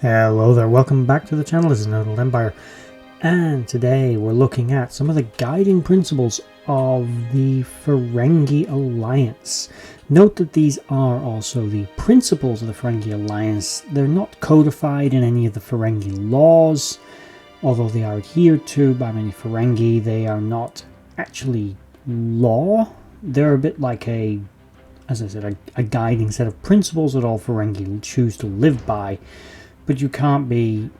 Hello there, welcome back to the channel. This is Nodal Empire, and today we're looking at some of the guiding principles of the Ferengi Alliance. Note that these are also the principles of the Ferengi Alliance. They're not codified in any of the Ferengi laws, although they are adhered to by many Ferengi. They are not actually law. They're a bit like as I said, a guiding set of principles that all Ferengi choose to live by. But you can't be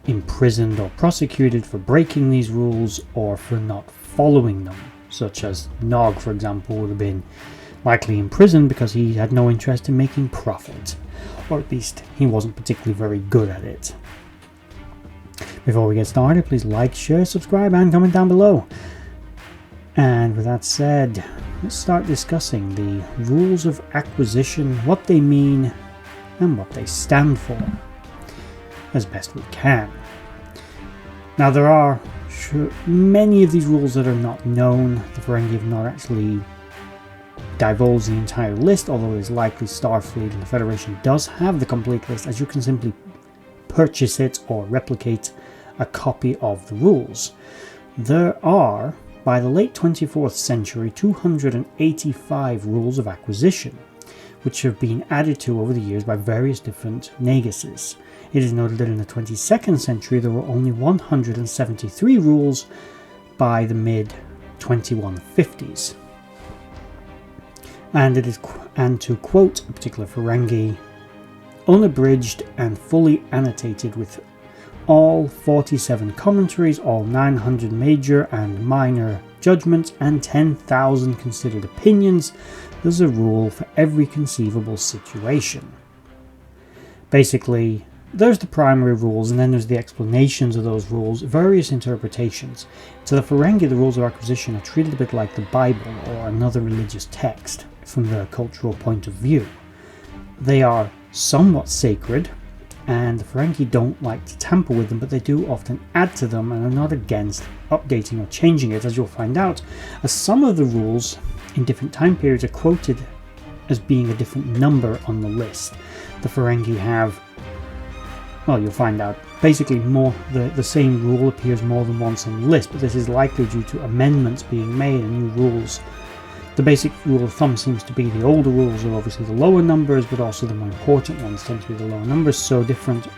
imprisoned or prosecuted for breaking these rules or for not following them, such as Nog, for example, would have been likely imprisoned because he had no interest in making profit, or at least he wasn't particularly very good at it. Before we get started, please like, share, subscribe and comment down below. And with that said, let's start discussing the rules of acquisition, what they mean and what they stand for, as best we can. Now there are many of these rules that are not known. The Ferengi have not actually divulged the entire list, although it is likely Starfleet and the Federation does have the complete list, as you can simply purchase it or replicate a copy of the rules. There are, by the late 24th century, 285 rules of acquisition, which have been added to over the years by various different Naguses. It is noted that in the 22nd century there were only 173 rules by the mid-2150s. And to quote a particular Ferengi, unabridged and fully annotated with all 47 commentaries, all 900 major and minor judgments, and 10,000 considered opinions, there's a rule for every conceivable situation. Basically, there's the primary rules, and then there's the explanations of those rules, various interpretations. To the Ferengi, the rules of acquisition are treated a bit like the Bible or another religious text from their cultural point of view. They are somewhat sacred, and the Ferengi don't like to tamper with them, but they do often add to them and are not against updating or changing it, as you'll find out, as some of the rules in different time periods are quoted as being a different number on the list. The Ferengi have, well, you'll find out, basically the same rule appears more than once on the list, but this is likely due to amendments being made and new rules. The basic rule of thumb seems to be the older rules are obviously the lower numbers, but also the more important ones tend to be the lower numbers, so different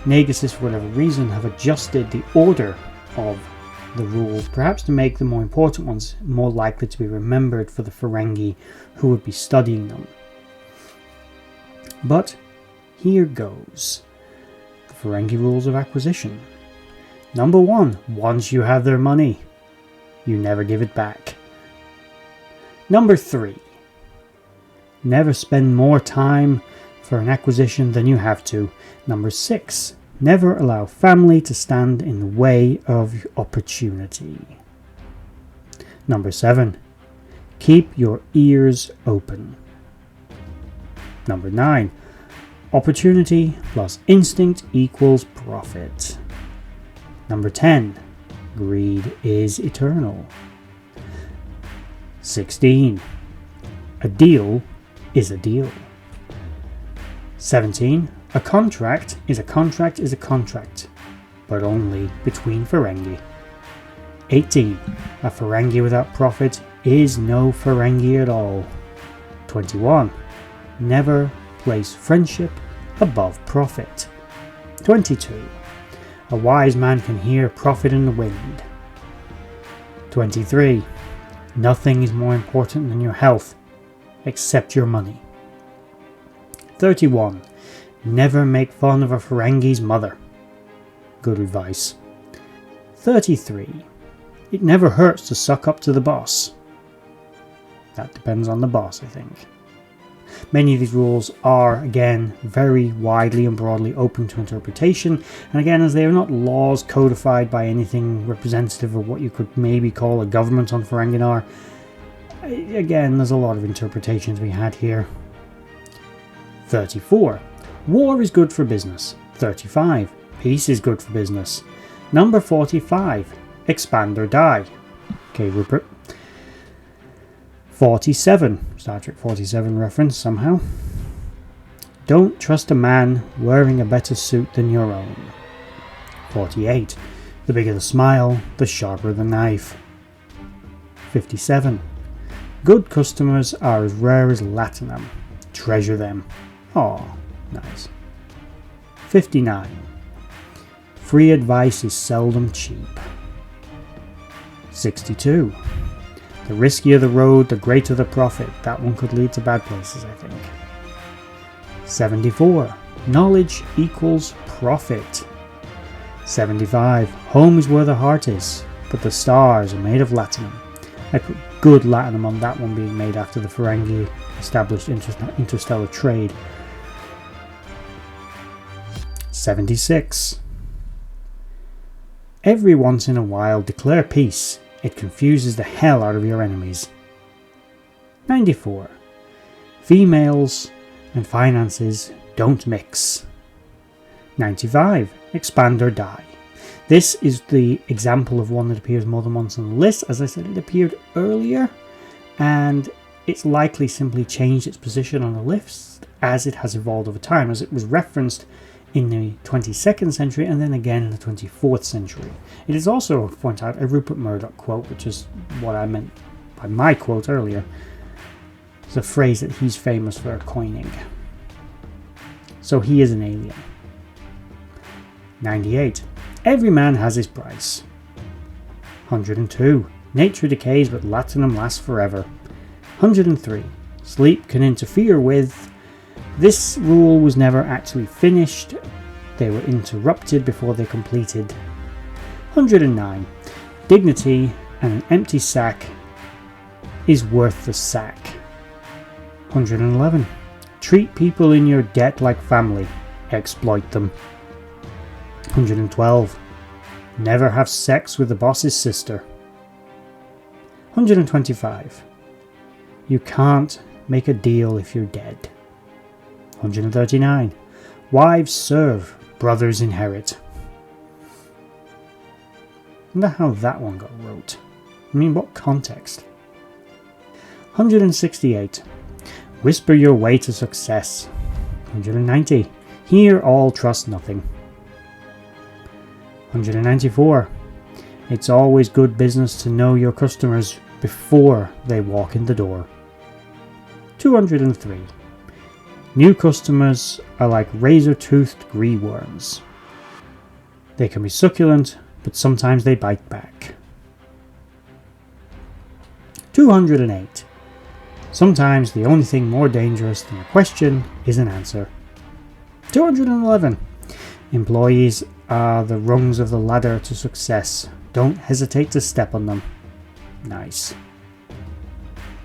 Naguses, for whatever reason, have adjusted the order of the rules, perhaps to make the more important ones more likely to be remembered for the Ferengi who would be studying them. But here goes. The Ferengi rules of acquisition. Number 1. Once you have their money, you never give it back. Number 3. Never spend more time for an acquisition than you have to. Number 6. Never allow family to stand in the way of opportunity. Number 7. Keep your ears open. Number 9. Opportunity plus instinct equals profit. Number 10. Greed is eternal. 16. A deal is a deal. 17. A contract is a contract is a contract, but only between Ferengi. 18. A Ferengi without profit is no Ferengi at all. 21. Never place friendship above profit. 22. A wise man can hear profit in the wind. 23. Nothing is more important than your health, except your money. 31. Never make fun of a Ferengi's mother. Good advice. 33. It never hurts to suck up to the boss. That depends on the boss, I think. Many of these rules are, again, very widely and broadly open to interpretation, and again, as they are not laws codified by anything representative of what you could maybe call a government on Ferenginar, again, there's a lot of interpretations we had here. 34. War is good for business. 35. Peace is good for business. Number 45. Expand or die. Okay, Rupert. 47. Star Trek 47 reference somehow. Don't trust a man wearing a better suit than your own. 48. The bigger the smile, the sharper the knife. 57. Good customers are as rare as latinum. Treasure them. Oh, nice. 59. Free advice is seldom cheap. 62. The riskier the road, the greater the profit. That one could lead to bad places, I think. 74. Knowledge equals profit. 75. Home is where the heart is, but the stars are made of latinum. I put good latinum on that one being made after the Ferengi established interstellar trade. 76. Every once in a while declare peace. It confuses the hell out of your enemies. 94. Females and finances don't mix. 95. Expand or die. This is the example of one that appears more than once on the list. As I said, it appeared earlier, and it's likely simply changed its position on the list as it has evolved over time, as it was referenced in the 22nd century and then again in the 24th century. It is also, to point out, a Rupert Murdoch quote, which is what I meant by my quote earlier. It's a phrase that he's famous for coining. So he is an alien. 98. Every man has his price. 102. Nature decays but latinum lasts forever. 103. Sleep can interfere with. This rule was never actually finished. They were interrupted before they completed. 109. Dignity and an empty sack is worth the sack. 111. Treat people in your debt like family. Exploit them. 112. Never have sex with the boss's sister. 125. You can't make a deal if you're dead. 139. Wives serve, brothers inherit. Wonder how that one got wrote. I mean, what context? 168. Whisper your way to success. 190. Hear all, trust nothing. 194. It's always good business to know your customers before they walk in the door. 203. New customers are like razor-toothed greenworms. They can be succulent, but sometimes they bite back. 208. Sometimes the only thing more dangerous than a question is an answer. 211. Employees are the rungs of the ladder to success. Don't hesitate to step on them. Nice.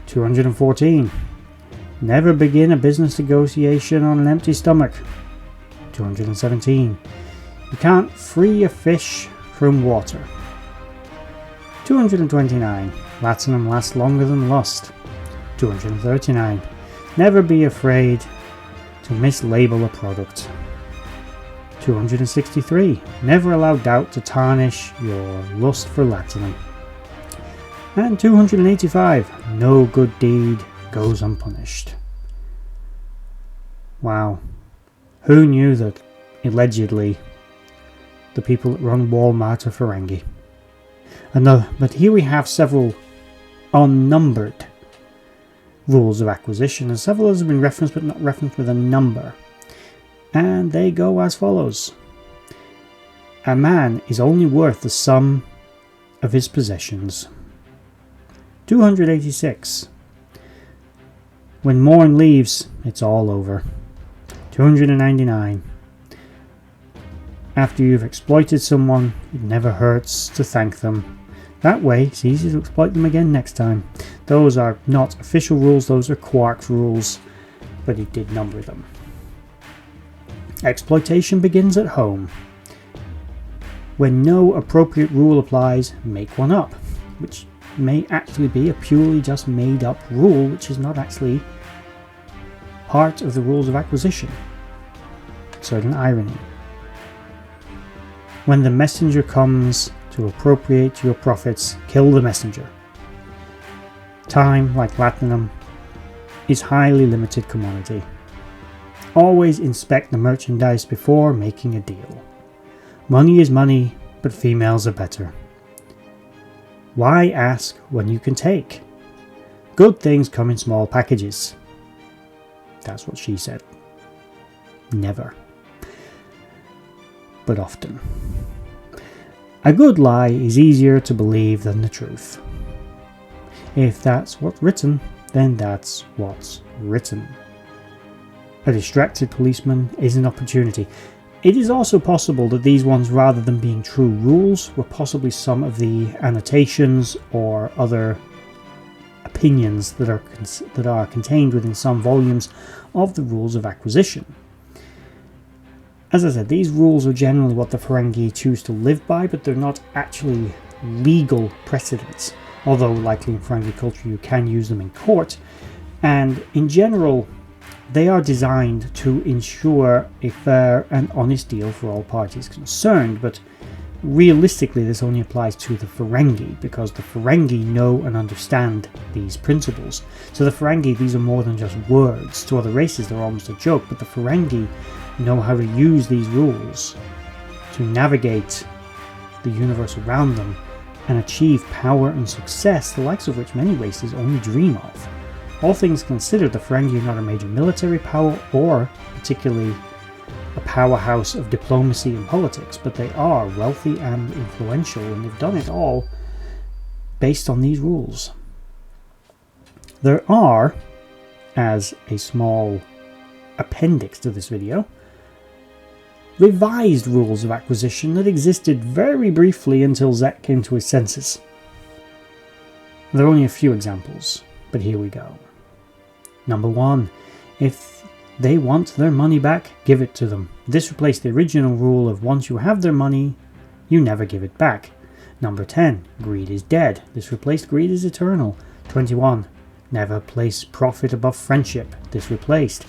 214. Never begin a business negotiation on an empty stomach. 217. You can't free a fish from water. 229. Latinum lasts longer than lust. 239. Never be afraid to mislabel a product. 263. Never allow doubt to tarnish your lust for latinum. And 285. No good deed goes unpunished. Wow. Who knew that, allegedly, the people that run Walmart are Ferengi? But here we have several unnumbered rules of acquisition, and several others have been referenced but not referenced with a number. And they go as follows. A man is only worth the sum of his possessions. 286. When morn leaves, it's all over. 299. After you've exploited someone, it never hurts to thank them. That way, it's easy to exploit them again next time. Those are not official rules, those are Quark's rules, but he did number them. Exploitation begins at home. When no appropriate rule applies, make one up, which may actually be a purely just made up rule, which is not actually part of the rules of acquisition. Certain irony. When the messenger comes to appropriate your profits, kill the messenger. Time, like latinum, is highly limited commodity. Always inspect the merchandise before making a deal. Money is money, but females are better. Why ask when you can take? Good things come in small packages. That's what she said. Never. But often. A good lie is easier to believe than the truth. If that's what's written, then that's what's written. A distracted policeman is an opportunity. It is also possible that these ones, rather than being true rules, were possibly some of the annotations or other opinions that are contained within some volumes of the rules of acquisition. As I said, these rules are generally what the Ferengi choose to live by, but they're not actually legal precedents, although likely in Ferengi culture you can use them in court, and in general they are designed to ensure a fair and honest deal for all parties concerned, but realistically this only applies to the Ferengi, because the Ferengi know and understand these principles. So the Ferengi, these are more than just words. To other races they're almost a joke, but the Ferengi know how to use these rules to navigate the universe around them and achieve power and success, the likes of which many races only dream of. All things considered, the Ferengi are not a major military power or particularly a powerhouse of diplomacy and politics, but they are wealthy and influential, and they've done it all based on these rules. There are, as a small appendix to this video, revised rules of acquisition that existed very briefly until Zek came to his senses. There are only a few examples, but here we go. Number 1. If they want their money back, give it to them. This replaced the original rule of once you have their money, you never give it back. Number 10. Greed is dead. This replaced greed is eternal. 21. Never place profit above friendship. This replaced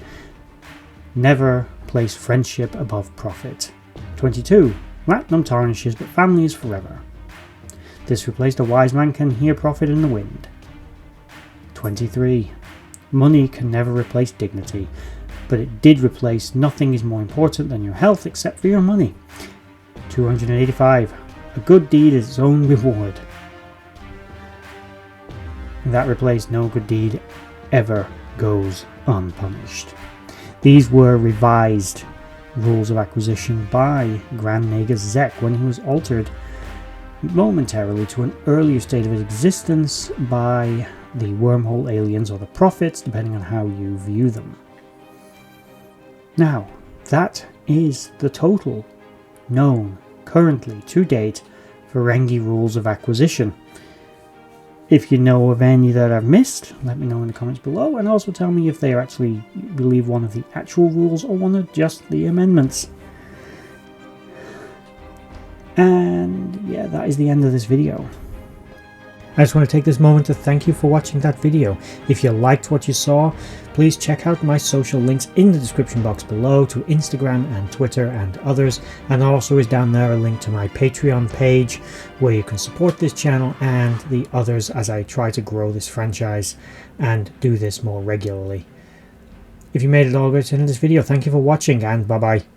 never place friendship above profit. 22. Platinum tarnishes, but family is forever. This replaced a wise man can hear profit in the wind. 23. Money can never replace dignity, but it did replace nothing is more important than your health except for your money. 285. A good deed is its own reward. That replaced no good deed ever goes unpunished. These were revised rules of acquisition by Grand Nagus Zek when he was altered momentarily to an earlier state of existence by the wormhole aliens or the prophets, depending on how you view them. Now, that is the total known currently to date Ferengi rules of acquisition. If you know of any that I've missed, let me know in the comments below, and also tell me if they are actually believe one of the actual rules or one of just the amendments. And yeah, that is the end of this video. I just want to take this moment to thank you for watching that video. If you liked what you saw, please check out my social links in the description box below to Instagram and Twitter and others, and also is down there a link to my Patreon page where you can support this channel and the others as I try to grow this franchise and do this more regularly. If you made it all the way to the end of this video, thank you for watching, and bye bye.